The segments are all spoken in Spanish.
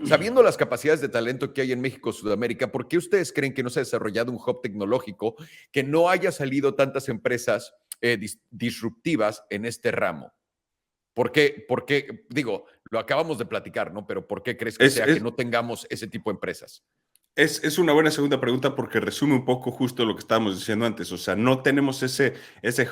Sabiendo las capacidades de talento que hay en México, Sudamérica, ¿por qué ustedes creen que no se ha desarrollado un hub tecnológico, que no haya salido tantas empresas disruptivas en este ramo? ¿Por qué? Porque, digo, lo acabamos de platicar, ¿no? Pero ¿por qué crees que Es, sea que es, no tengamos ese tipo de empresas? Es una buena segunda pregunta porque resume un poco justo lo que estábamos diciendo antes. O sea, no tenemos ese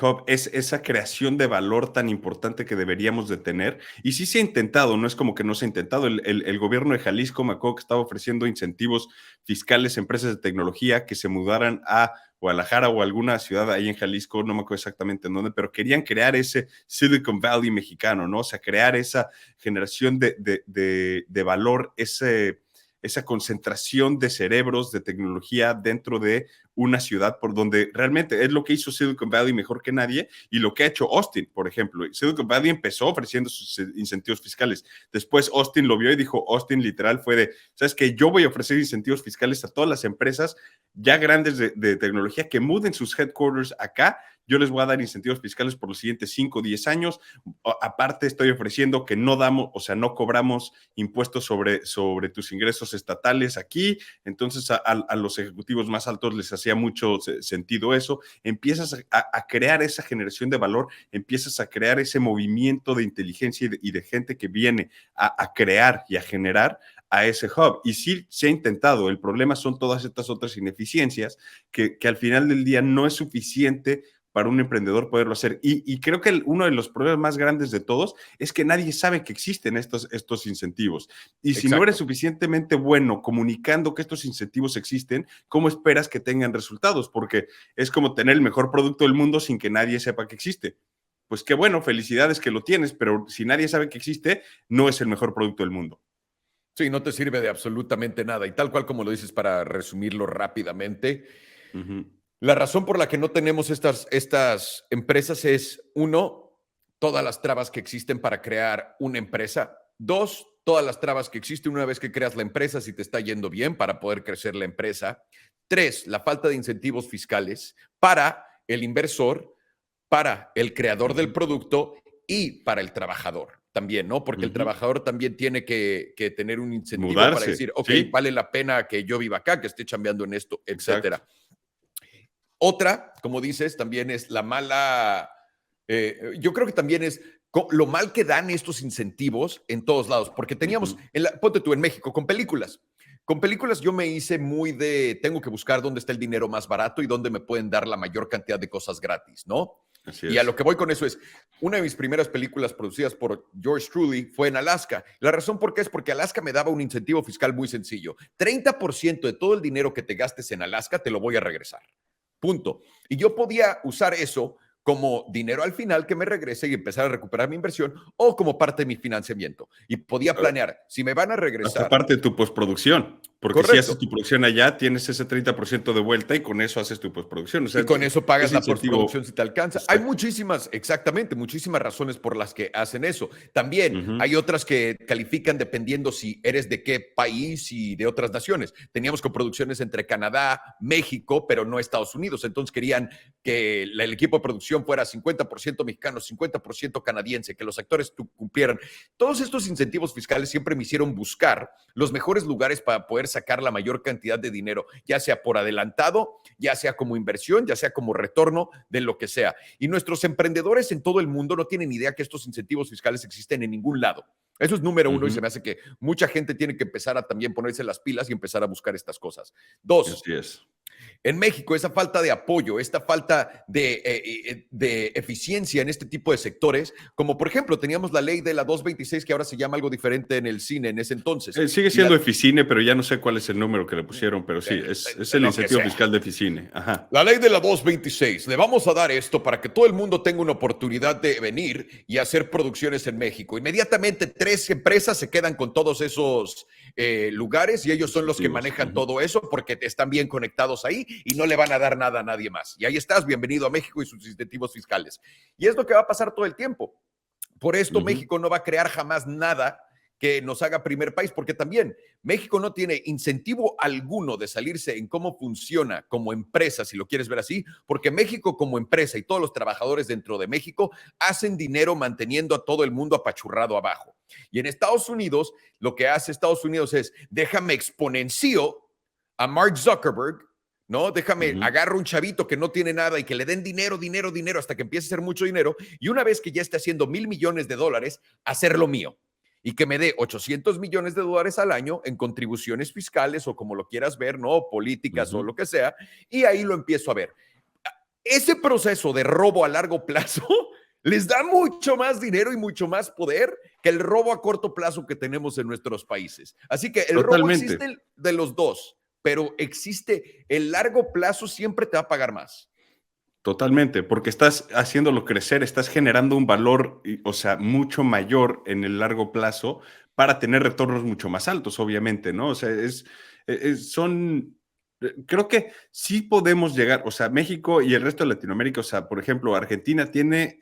hub, esa creación de valor tan importante que deberíamos de tener. Y sí se ha intentado, no es como que no se ha intentado. El gobierno de Jalisco, me acuerdo que estaba ofreciendo incentivos fiscales a empresas de tecnología que se mudaran a Guadalajara o alguna ciudad ahí en Jalisco, no me acuerdo exactamente en dónde, pero querían crear ese Silicon Valley mexicano, ¿no? O sea, crear esa generación de valor, esa concentración de cerebros, de tecnología dentro de una ciudad por donde realmente es lo que hizo Silicon Valley mejor que nadie y lo que ha hecho Austin, por ejemplo. Silicon Valley empezó ofreciendo sus incentivos fiscales. Después Austin lo vio y dijo, Austin literal fue de, ¿sabes qué? Yo voy a ofrecer incentivos fiscales a todas las empresas ya grandes de tecnología que muden sus headquarters acá. Yo les voy a dar incentivos fiscales por los siguientes 5 o 10 años. Aparte, estoy ofreciendo que no damos, o sea, no cobramos impuestos sobre tus ingresos estatales aquí. Entonces, a los ejecutivos más altos les hacía mucho sentido eso. Empiezas a crear esa generación de valor, empiezas a crear ese movimiento de inteligencia y de gente que viene a crear y a generar a ese hub. Y sí se ha intentado. El problema son todas estas otras ineficiencias que al final del día no es suficiente para un emprendedor poderlo hacer. Y creo que uno de los problemas más grandes de todos es que nadie sabe que existen estos incentivos. Y si no eres Exacto. suficientemente bueno comunicando que estos incentivos existen, ¿cómo esperas que tengan resultados? Porque es como tener el mejor producto del mundo sin que nadie sepa que existe. Pues qué bueno, felicidades que lo tienes, pero si nadie sabe que existe, no es el mejor producto del mundo. Sí, no te sirve de absolutamente nada. Y tal cual como lo dices, para resumirlo rápidamente, Ujú. la razón por la que no tenemos estas empresas es, uno, todas las trabas que existen para crear una empresa. Dos, todas las trabas que existen una vez que creas la empresa, si te está yendo bien para poder crecer la empresa. Tres, la falta de incentivos fiscales para el inversor, para el creador del producto y para el trabajador también, ¿no? Porque el Ujú. trabajador también tiene que tener un incentivo para Mudarse, decir, ok, sí, vale la pena que yo viva acá, que esté chambeando en esto, exacto. etcétera. Otra, como dices, también es la mala, yo creo que también es lo mal que dan estos incentivos en todos lados, porque teníamos, Ujú. ponte tú en México, con películas. Con películas yo me hice muy de, tengo que buscar dónde está el dinero más barato y dónde me pueden dar la mayor cantidad de cosas gratis, ¿no? Así Y a es. lo que voy con eso es, una de mis primeras películas producidas por George Truly fue en Alaska. La razón por qué es porque Alaska me daba un incentivo fiscal muy sencillo. 30% de todo el dinero que te gastes en Alaska te lo voy a regresar. Punto. Y yo podía usar eso como dinero al final que me regrese y empezar a recuperar mi inversión o como parte de mi financiamiento. Y podía planear, si me van a Hasta regresar, parte de tu postproducción, porque si haces correcto, tu producción allá, tienes ese 30% de vuelta y con eso haces tu postproducción. O y sea, con eso pagas ese la postproducción incentivo, si te alcanza. Hay exacto. muchísimas, exactamente, muchísimas razones por las que hacen eso. También Ujú. hay otras que califican dependiendo si eres de qué país y de otras naciones. Teníamos coproducciones entre Canadá, México, pero no Estados Unidos. Entonces querían que el equipo de producción fuera 50% mexicano, 50% canadiense, que los actores cumplieran. Todos estos incentivos fiscales siempre me hicieron buscar los mejores lugares para poder sacar la mayor cantidad de dinero, ya sea por adelantado, ya sea como inversión, ya sea como retorno de lo que sea. Y nuestros emprendedores en todo el mundo no tienen idea que estos incentivos fiscales existen en ningún lado. Eso es número uno y se Ujú. me hace que mucha gente tiene que empezar a también ponerse las pilas y empezar a buscar estas cosas. Dos, Así es. en México, esa falta de apoyo, esta falta de eficiencia en este tipo de sectores, como por ejemplo teníamos la ley de la 226 que ahora se llama algo diferente en el cine en ese entonces. Sigue Y la, siendo Eficine, pero ya no sé cuál es el número que le pusieron, pero sí, es el lo que incentivo sea. fiscal de Eficine. Ajá. La ley de la 226. Le vamos a dar esto para que todo el mundo tenga una oportunidad de venir y hacer producciones en México. Inmediatamente 3 empresas se quedan con todos esos lugares y ellos son los que Incentivos. manejan Ujú. todo eso porque están bien conectados ahí y no le van a dar nada a nadie más. Y ahí estás, bienvenido a México y sus incentivos fiscales. Y es lo que va a pasar todo el tiempo. Por esto Ujú. México no va a crear jamás nada que nos haga primer país, porque también México no tiene incentivo alguno de salirse en cómo funciona como empresa, si lo quieres ver así, porque México como empresa y todos los trabajadores dentro de México hacen dinero manteniendo a todo el mundo apachurrado abajo. Y en Estados Unidos, lo que hace Estados Unidos es, déjame exponencio a Mark Zuckerberg, ¿no? Déjame, agarro un chavito que no tiene nada y que le den dinero, dinero, dinero, hasta que empiece a hacer mucho dinero, y una vez que ya esté haciendo $1,000 millones, hacerlo mío. Y que me dé $800 millones al año en contribuciones fiscales o como lo quieras ver, ¿no? Políticas o lo que sea, y ahí lo empiezo a ver. Ese proceso de robo a largo plazo les da mucho más dinero y mucho más poder que el robo a corto plazo que tenemos en nuestros países. Así que el robo existe de los dos, pero existe el largo plazo, siempre te va a pagar más. Totalmente, porque estás haciéndolo crecer, estás generando un valor, o sea, mucho mayor en el largo plazo para tener retornos mucho más altos, obviamente, ¿no? O sea, creo que sí podemos llegar, o sea, México y el resto de Latinoamérica, o sea, por ejemplo, Argentina tiene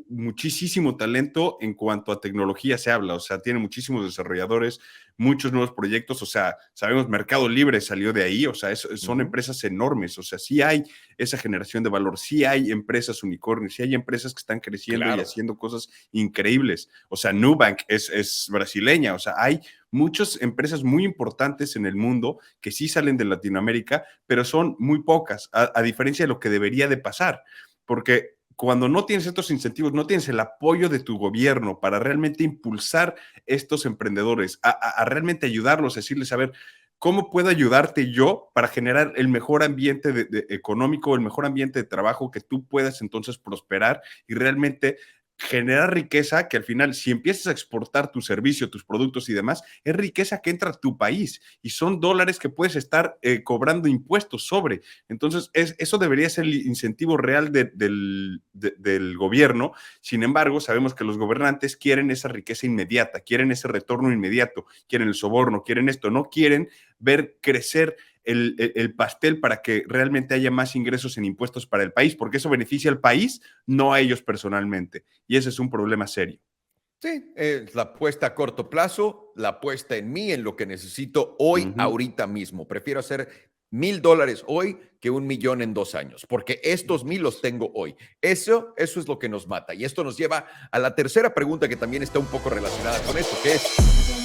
muchísimo talento en cuanto a tecnología se habla, o sea, tiene muchísimos desarrolladores, muchos nuevos proyectos, o sea, sabemos Mercado Libre salió de ahí, o sea, son empresas enormes, o sea, sí hay esa generación de valor, sí hay empresas unicornios, sí hay empresas que están creciendo y haciendo cosas increíbles, o sea, Nubank es brasileña, o sea, hay muchas empresas muy importantes en el mundo que sí salen de Latinoamérica, pero son muy pocas, a diferencia de lo que debería de pasar, porque cuando no tienes estos incentivos, no tienes el apoyo de tu gobierno para realmente impulsar estos emprendedores, a realmente ayudarlos, a decirles, a ver, ¿cómo puedo ayudarte yo para generar el mejor ambiente económico, el mejor ambiente de trabajo que tú puedas entonces prosperar y realmente generar riqueza que al final, si empiezas a exportar tu servicio, tus productos y demás, es riqueza que entra a tu país y son dólares que puedes estar cobrando impuestos sobre. Entonces, eso debería ser el incentivo real del gobierno. Sin embargo, sabemos que los gobernantes quieren esa riqueza inmediata, quieren ese retorno inmediato, quieren el soborno, quieren esto, no quieren ver crecer el pastel para que realmente haya más ingresos en impuestos para el país, porque eso beneficia al país, no a ellos personalmente. Y ese es un problema serio. Sí, la apuesta a corto plazo, la apuesta en mí, en lo que necesito hoy, ahorita mismo. Prefiero hacer $1,000 hoy que 1,000,000 en 2 años, porque estos 1,000 los tengo hoy. Eso es lo que nos mata. Y esto nos lleva a la tercera pregunta que también está un poco relacionada con esto, que es,